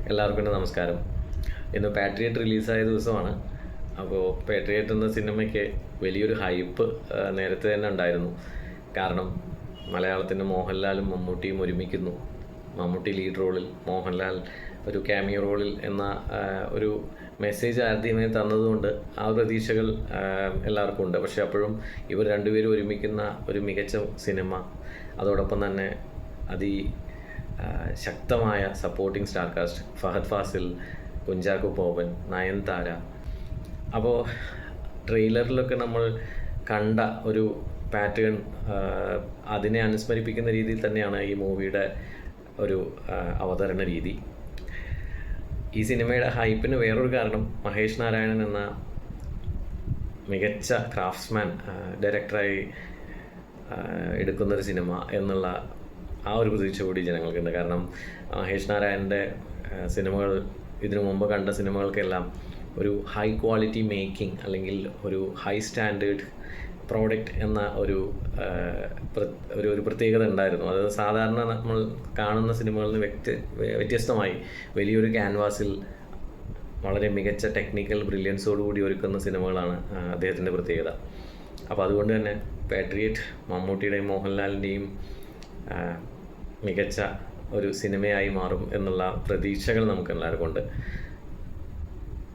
എല്ലാവർക്കും നമസ്കാരം. ഇന്ന് പാട്രിയറ്റ് റിലീസായ ദിവസമാണ്. അപ്പോൾ പാട്രിയറ്റ് എന്ന സിനിമയ്ക്ക് വലിയൊരു ഹൈപ്പ് നേരത്തെ തന്നെ ഉണ്ടായിരുന്നു. കാരണം മലയാളത്തിൻ്റെ മോഹൻലാലും മമ്മൂട്ടിയും ഒരുമിക്കുന്നു. മമ്മൂട്ടി ലീഡ് റോളിൽ, മോഹൻലാൽ ഒരു ക്യാമിയോ റോളിൽ എന്ന ഒരു മെസ്സേജ് ആദ്യമേ തന്നതുകൊണ്ട് ആ പ്രതീക്ഷകൾ എല്ലാവർക്കും ഉണ്ട്. പക്ഷേ അപ്പോഴും ഇവർ രണ്ടുപേരും ഒരുമിക്കുന്ന ഒരു മികച്ച സിനിമ, അതോടൊപ്പം തന്നെ ശക്തമായ supporting star cast, Fahadh Faasil, Kunchacko Boban, Nayanthara. അപ്പോൾ ട്രെയിലറിലൊക്കെ നമ്മൾ കണ്ട ഒരു പാറ്റേൺ അതിനെ അനുസ്മരിപ്പിക്കുന്ന രീതിയിൽ തന്നെയാണ് ഈ മൂവിയുടെ ഒരു അവതരണ രീതി. ഈ സിനിമയുടെ ഹൈപ്പിന് വേറൊരു കാരണം മഹേഷ് നാരായണൻ എന്ന മികച്ച ക്രാഫ്റ്റ്സ്മാൻ ഡയറക്ടറായി എടുക്കുന്നൊരു സിനിമ എന്നുള്ള ആ ഒരു പ്രതീക്ഷ കൂടി ജനങ്ങൾക്കുണ്ട്. കാരണം മഹേഷ് നാരായണൻ്റെ സിനിമകൾ, ഇതിനു മുമ്പ് കണ്ട സിനിമകൾക്കെല്ലാം ഒരു ഹൈ ക്വാളിറ്റി മേക്കിംഗ് അല്ലെങ്കിൽ ഒരു ഹൈ സ്റ്റാൻഡേർഡ് പ്രോഡക്റ്റ് എന്ന ഒരു പ്രത്യേകത ഉണ്ടായിരുന്നു. അത് സാധാരണ നമ്മൾ കാണുന്ന സിനിമകളിൽ നിന്ന് വ്യത്യസ്തമായി വലിയൊരു ക്യാൻവാസിൽ വളരെ മികച്ച ടെക്നിക്കൽ ബ്രില്യൻസോടുകൂടി ഒരുക്കുന്ന സിനിമകളാണ് അദ്ദേഹത്തിൻ്റെ പ്രത്യേകത. അപ്പോൾ അതുകൊണ്ട് തന്നെ പാട്രിയറ്റ് മമ്മൂട്ടിയുടെയും മോഹൻലാലിൻ്റെയും മികച്ച ഒരു സിനിമയായി മാറും എന്നുള്ള പ്രതീക്ഷകൾ നമുക്ക് എല്ലാവർക്കും ഉണ്ട്.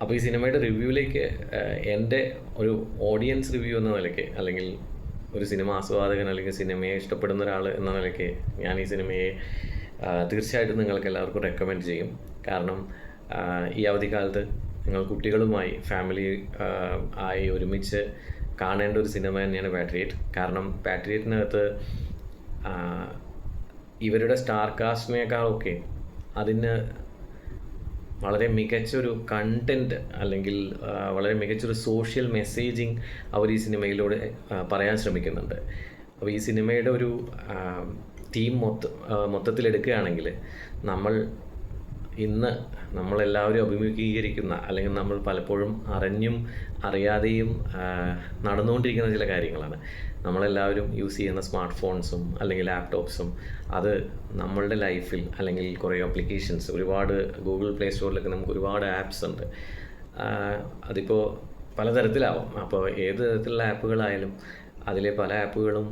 അപ്പോൾ ഈ സിനിമയുടെ റിവ്യൂവിലേക്ക് എൻ്റെ ഒരു ഓഡിയൻസ് റിവ്യൂ എന്ന നിലയ്ക്ക്, അല്ലെങ്കിൽ ഒരു സിനിമ ആസ്വാദകൻ അല്ലെങ്കിൽ സിനിമയെ ഇഷ്ടപ്പെടുന്ന ഒരാൾ എന്ന നിലയ്ക്ക് ഞാൻ ഈ സിനിമയെ തീർച്ചയായിട്ടും നിങ്ങൾക്ക് എല്ലാവർക്കും റെക്കമെൻഡ് ചെയ്യും. കാരണം ഈ അവധിക്കാലത്ത് നിങ്ങൾ കുട്ടികളുമായി ഫാമിലി ആയി ഒരുമിച്ച് കാണേണ്ട ഒരു സിനിമ തന്നെയാണ് പാട്രിയറ്റ്. കാരണം പാട്രിയറ്റിനകത്ത് ഇവരുടെ സ്റ്റാർ കാസ്റ്റിനേക്കാളൊക്കെ അതിന് വളരെ മികച്ചൊരു കണ്ടൻറ്റ് അല്ലെങ്കിൽ വളരെ മികച്ചൊരു സോഷ്യൽ മെസ്സേജിങ് അവർ ഈ സിനിമയിലൂടെ പറയാൻ ശ്രമിക്കുന്നുണ്ട്. അപ്പോൾ ഈ സിനിമയുടെ ഒരു ടീം മൊത്തത്തിലെടുക്കുകയാണെങ്കിൽ ഇന്ന് നമ്മളെല്ലാവരും അഭിമുഖീകരിക്കുന്ന, അല്ലെങ്കിൽ നമ്മൾ പലപ്പോഴും അറിഞ്ഞും അറിയാതെയും നടന്നുകൊണ്ടിരിക്കുന്ന ചില കാര്യങ്ങളാണ്. നമ്മളെല്ലാവരും യൂസ് ചെയ്യുന്ന സ്മാർട്ട് ഫോൺസും അല്ലെങ്കിൽ ലാപ്ടോപ്സും, അത് നമ്മളുടെ ലൈഫിൽ അല്ലെങ്കിൽ കുറേ ആപ്ലിക്കേഷൻസ്, ഒരുപാട് ഗൂഗിൾ പ്ലേ സ്റ്റോറിലൊക്കെ നമുക്ക് ഒരുപാട് ആപ്സ് ഉണ്ട്. അതിപ്പോൾ പലതരത്തിലാവും. അപ്പോൾ ഏത് തരത്തിലുള്ള ആപ്പുകളായാലും അതിലെ പല ആപ്പുകളും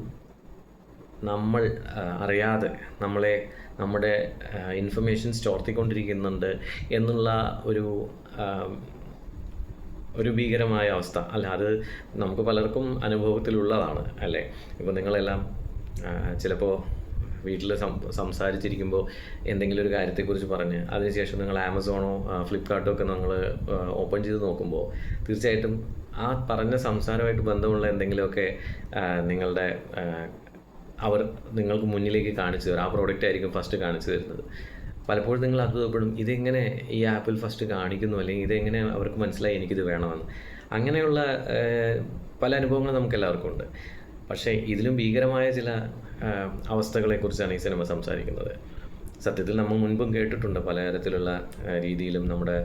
നമ്മൾ അറിയാതെ നമ്മുടെ ഇൻഫർമേഷൻസ് ചോർത്തിക്കൊണ്ടിരിക്കുന്നുണ്ട് എന്നുള്ള ഒരു ഭീകരമായ അവസ്ഥ അല്ല, അത് നമുക്ക് പലർക്കും അനുഭവത്തിലുള്ളതാണ് അല്ലേ. ഇപ്പോൾ നിങ്ങളെല്ലാം ചിലപ്പോൾ വീട്ടിൽ സംസാരിച്ചിരിക്കുമ്പോൾ എന്തെങ്കിലും ഒരു കാര്യത്തെക്കുറിച്ച് പറഞ്ഞ് അതിനുശേഷം നിങ്ങൾ ആമസോണോ ഫ്ലിപ്കാർട്ടോ ഒക്കെ നിങ്ങൾ ഓപ്പൺ ചെയ്ത് നോക്കുമ്പോൾ തീർച്ചയായിട്ടും ആ പറഞ്ഞ സംസാരമായിട്ട് ബന്ധമുള്ള എന്തെങ്കിലുമൊക്കെ അവർ നിങ്ങൾക്ക് മുന്നിലേക്ക് കാണിച്ചു തരും. ആ പ്രോഡക്റ്റ് ആയിരിക്കും ഫസ്റ്റ് കാണിച്ചു തരുന്നത്. പലപ്പോഴും നിങ്ങൾ അത്ഭുതപ്പെടും, ഇതെങ്ങനെ ഈ ആപ്പിൽ ഫസ്റ്റ് കാണിക്കുന്നു, അല്ലെങ്കിൽ ഇതെങ്ങനെ അവർക്ക് മനസ്സിലായി എനിക്കിത് വേണമെന്ന്. അങ്ങനെയുള്ള പല അനുഭവങ്ങളും നമുക്ക് എല്ലാവർക്കും ഉണ്ട്. പക്ഷേ ഇതിലും ഭീകരമായ ചില അവസ്ഥകളെക്കുറിച്ചാണ് ഈ സിനിമ സംസാരിക്കുന്നത്. സത്യത്തിൽ നമ്മൾ മുൻപും കേട്ടിട്ടുണ്ട് പലതരത്തിലുള്ള രീതിയിലും നമ്മുടെ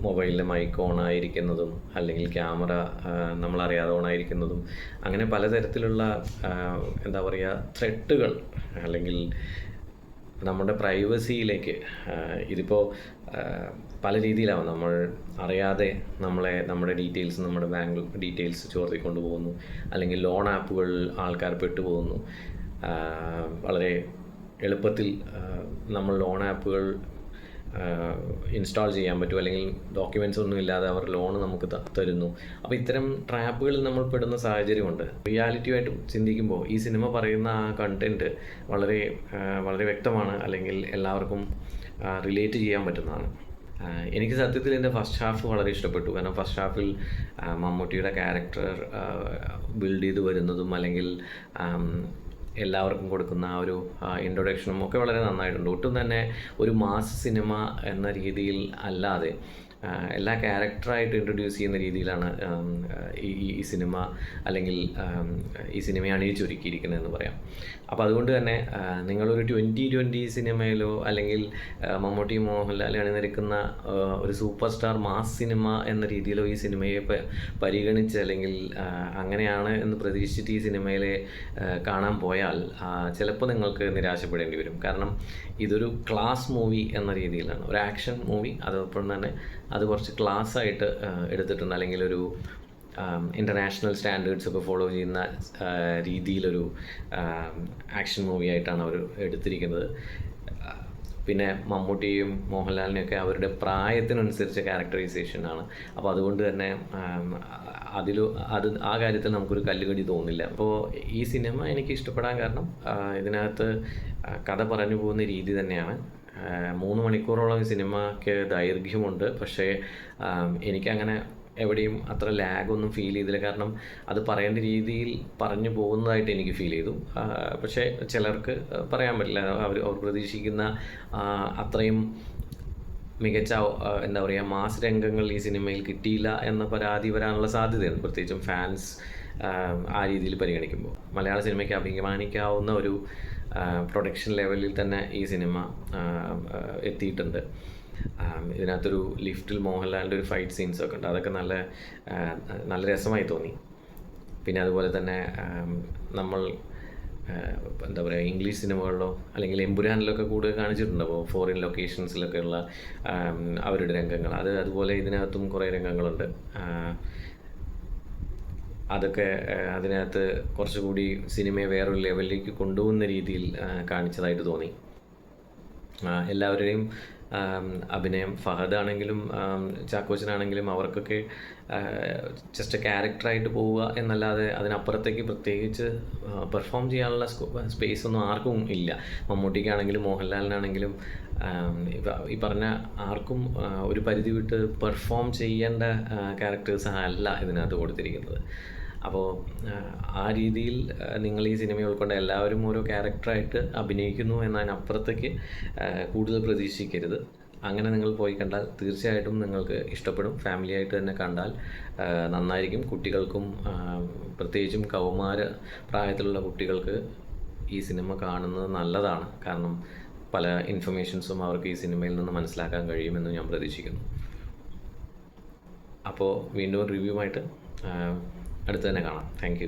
മൊബൈലിൽ മൈക്ക് ഓണായിരിക്കുന്നതും അല്ലെങ്കിൽ ക്യാമറ നമ്മളറിയാതെ ഓണായിരിക്കുന്നതും, അങ്ങനെ പലതരത്തിലുള്ള ത്രെട്ടുകൾ അല്ലെങ്കിൽ നമ്മുടെ പ്രൈവസിയിലേക്ക് ഇതിപ്പോൾ പല രീതിയിലാവും. നമ്മൾ അറിയാതെ നമ്മുടെ ഡീറ്റെയിൽസ്, നമ്മുടെ ബാങ്ക് ഡീറ്റെയിൽസ് ചോർത്തിക്കൊണ്ട് പോകുന്നു, അല്ലെങ്കിൽ ലോൺ ആപ്പുകൾ ആൾക്കാർ പെട്ടുപോകുന്നു. വളരെ എളുപ്പത്തിൽ നമ്മൾ ലോൺ ആപ്പുകൾ ഇൻസ്റ്റാൾ ചെയ്യാൻ പറ്റും, അല്ലെങ്കിൽ ഡോക്യുമെൻറ്റ്സ് ഒന്നും ഇല്ലാതെ അവർ ലോൺ നമുക്ക് തരുന്നു. അപ്പോൾ ഇത്തരം ട്രാപ്പുകളിൽ നമ്മൾ പെടുന്ന സാഹചര്യമുണ്ട്. റിയാലിറ്റിയുമായിട്ട് ചിന്തിക്കുമ്പോൾ ഈ സിനിമ പറയുന്ന ആ കണ്ടൻറ്റ് വളരെ വളരെ വ്യക്തമാണ്, അല്ലെങ്കിൽ എല്ലാവർക്കും റിലേറ്റ് ചെയ്യാൻ പറ്റുന്നതാണ്. എനിക്ക് സത്യത്തിൽ എൻ്റെ ഫസ്റ്റ് ഹാഫ് വളരെ ഇഷ്ടപ്പെട്ടു. കാരണം ഫസ്റ്റ് ഹാഫിൽ മമ്മൂട്ടിയുടെ ക്യാരക്ടർ ബിൽഡ് ചെയ്ത് വരുന്നതും, അല്ലെങ്കിൽ എല്ലാവർക്കും കൊടുക്കുന്ന ആ ഒരു ഇൻട്രൊഡക്ഷനും ഒക്കെ വളരെ നന്നായിട്ടുണ്ട്. ഒട്ടും തന്നെ ഒരു മാസ് സിനിമ എന്ന രീതിയിൽ അല്ലാതെ എല്ലാ ക്യാരക്ടറായിട്ട് ഇൻട്രൊഡ്യൂസ് ചെയ്യുന്ന രീതിയിലാണ് ഈ സിനിമ, അല്ലെങ്കിൽ ഈ സിനിമയെ അണിയിച്ചൊരുക്കിയിരിക്കുന്നതെന്ന് പറയാം. അപ്പോൾ അതുകൊണ്ട് തന്നെ നിങ്ങളൊരു 2020 സിനിമയിലോ അല്ലെങ്കിൽ മമ്മൂട്ടി മോഹൻലാൽ അണിനിരക്കുന്ന ഒരു സൂപ്പർ സ്റ്റാർ മാസ് സിനിമ എന്ന രീതിയിലോ ഈ സിനിമയെ പരിഗണിച്ച് അല്ലെങ്കിൽ അങ്ങനെയാണ് എന്ന് പ്രതീക്ഷിച്ചിട്ട് ഈ സിനിമയിലെ കാണാൻ പോയാൽ ചിലപ്പോൾ നിങ്ങൾക്ക് നിരാശപ്പെടേണ്ടി വരും. കാരണം ഇതൊരു ക്ലാസ് മൂവി എന്ന രീതിയിലാണ്, ഒരു ആക്ഷൻ മൂവി. അതോടൊപ്പം തന്നെ അത് കുറച്ച് ക്ലാസ് ആയിട്ട് എടുത്തിട്ടുണ്ട്, അല്ലെങ്കിൽ ഒരു ഇൻ്റർനാഷണൽ സ്റ്റാൻഡേർഡ്സ് ഒക്കെ ഫോളോ ചെയ്യുന്ന രീതിയിലൊരു ആക്ഷൻ മൂവി ആയിട്ടാണ് അവർ എടുത്തിരിക്കുന്നത്. പിന്നെ മമ്മൂട്ടിയും മോഹൻലാലിനെയൊക്കെ അവരുടെ പ്രായത്തിനനുസരിച്ച ക്യാരക്ടറൈസേഷനാണ്. അപ്പോൾ അതുകൊണ്ട് തന്നെ ആ കാര്യത്തിൽ നമുക്കൊരു കല്ലുകടി തോന്നില്ല. അപ്പോൾ ഈ സിനിമ എനിക്ക് ഇഷ്ടപ്പെടാൻ കാരണം ഇതിനകത്ത് കഥ പറഞ്ഞു പോകുന്ന രീതി തന്നെയാണ്. 3 മണിക്കൂറോളം ഈ സിനിമയ്ക്ക് ദൈർഘ്യമുണ്ട്. പക്ഷേ എനിക്കങ്ങനെ എവിടെയും അത്ര ലാഗൊന്നും ഫീൽ ചെയ്തില്ല. കാരണം അത് പറയേണ്ട രീതിയിൽ പറഞ്ഞു പോകുന്നതായിട്ട് എനിക്ക് ഫീൽ ചെയ്തു. പക്ഷേ ചിലർക്ക് പറയാൻ പറ്റില്ല, അവർ പ്രതീക്ഷിക്കുന്ന അത്രയും മികച്ച എന്താ പറയുക മാസ് രംഗങ്ങൾ ഈ സിനിമയിൽ കിട്ടിയില്ല എന്ന പരാതി വരാനുള്ള സാധ്യതയുണ്ട്, പ്രത്യേകിച്ചും ഫാൻസ് ആ രീതിയിൽ പരിഗണിക്കുമ്പോൾ. മലയാള സിനിമയ്ക്ക് അഭിമാനിക്കാവുന്ന ഒരു പ്രൊഡക്ഷൻ ലെവലിൽ തന്നെ ഈ സിനിമ എത്തിയിട്ടുണ്ട്. ഇതിനകത്തൊരു ലിഫ്റ്റിൽ മോഹൻലാലിൻ്റെ ഒരു ഫൈറ്റ് സീൻസൊക്കെ ഉണ്ട്, അതൊക്കെ നല്ല രസമായി തോന്നി. പിന്നെ അതുപോലെ തന്നെ നമ്മൾ എന്താ പറയുക ഇംഗ്ലീഷ് സിനിമകളിലോ അല്ലെങ്കിൽ എമ്പുരാനിലൊക്കെ കൂടുതൽ കാണിച്ചിട്ടുണ്ട്. അപ്പോൾ ഫോറിൻ ലൊക്കേഷൻസിലൊക്കെ ഉള്ള അവരുടെ രംഗങ്ങൾ, അതുപോലെ ഇതിനകത്തും കുറേ രംഗങ്ങളുണ്ട്. അതൊക്കെ അതിനകത്ത് കുറച്ചുകൂടി സിനിമയെ വേറൊരു ലെവലിലേക്ക് കൊണ്ടുപോകുന്ന രീതിയിൽ കാണിച്ചതായിട്ട് തോന്നി. എല്ലാവരുടെയും അഭിനയം, ഫഹദാണെങ്കിലും ചാക്കോച്ചനാണെങ്കിലും അവർക്കൊക്കെ ജസ്റ്റ് ക്യാരക്ടറായിട്ട് പോവുക എന്നല്ലാതെ അതിനപ്പുറത്തേക്ക് പ്രത്യേകിച്ച് പെർഫോം ചെയ്യാനുള്ള സ്പേസ് ഒന്നും ആർക്കും ഇല്ല. മമ്മൂട്ടിക്കാണെങ്കിലും മോഹൻലാലിനാണെങ്കിലും ഈ പറഞ്ഞ ആർക്കും ഒരു പരിധി വിട്ട് പെർഫോം ചെയ്യേണ്ട ക്യാരക്ടേഴ്സ് അല്ല ഇതിനകത്ത് കൊടുത്തിരിക്കുന്നത്. അപ്പോൾ ആ രീതിയിൽ നിങ്ങൾ ഈ സിനിമ ഉൾക്കൊണ്ട് എല്ലാവരും ഓരോ ക്യാരക്ടറായിട്ട് അഭിനയിക്കുന്നു എന്നതിനപ്പുറത്തേക്ക് കൂടുതൽ പ്രതീക്ഷിക്കരുത്. അങ്ങനെ നിങ്ങൾ പോയി കണ്ടാൽ തീർച്ചയായിട്ടും നിങ്ങൾക്ക് ഇഷ്ടപ്പെടും. ഫാമിലി ആയിട്ട് തന്നെ കണ്ടാൽ നന്നായിരിക്കും. കുട്ടികൾക്കും പ്രത്യേകിച്ചും കൗമാര പ്രായത്തിലുള്ള കുട്ടികൾക്ക് ഈ സിനിമ കാണുന്നത് നല്ലതാണ്. കാരണം പല ഇൻഫർമേഷൻസും അവർക്ക് ഈ സിനിമയിൽ നിന്ന് മനസ്സിലാക്കാൻ കഴിയുമെന്ന് ഞാൻ പ്രതീക്ഷിക്കുന്നു. അപ്പോൾ വീണ്ടും റിവ്യൂമായിട്ട് അടുത്ത് തന്നെ കാണാം. Thank you.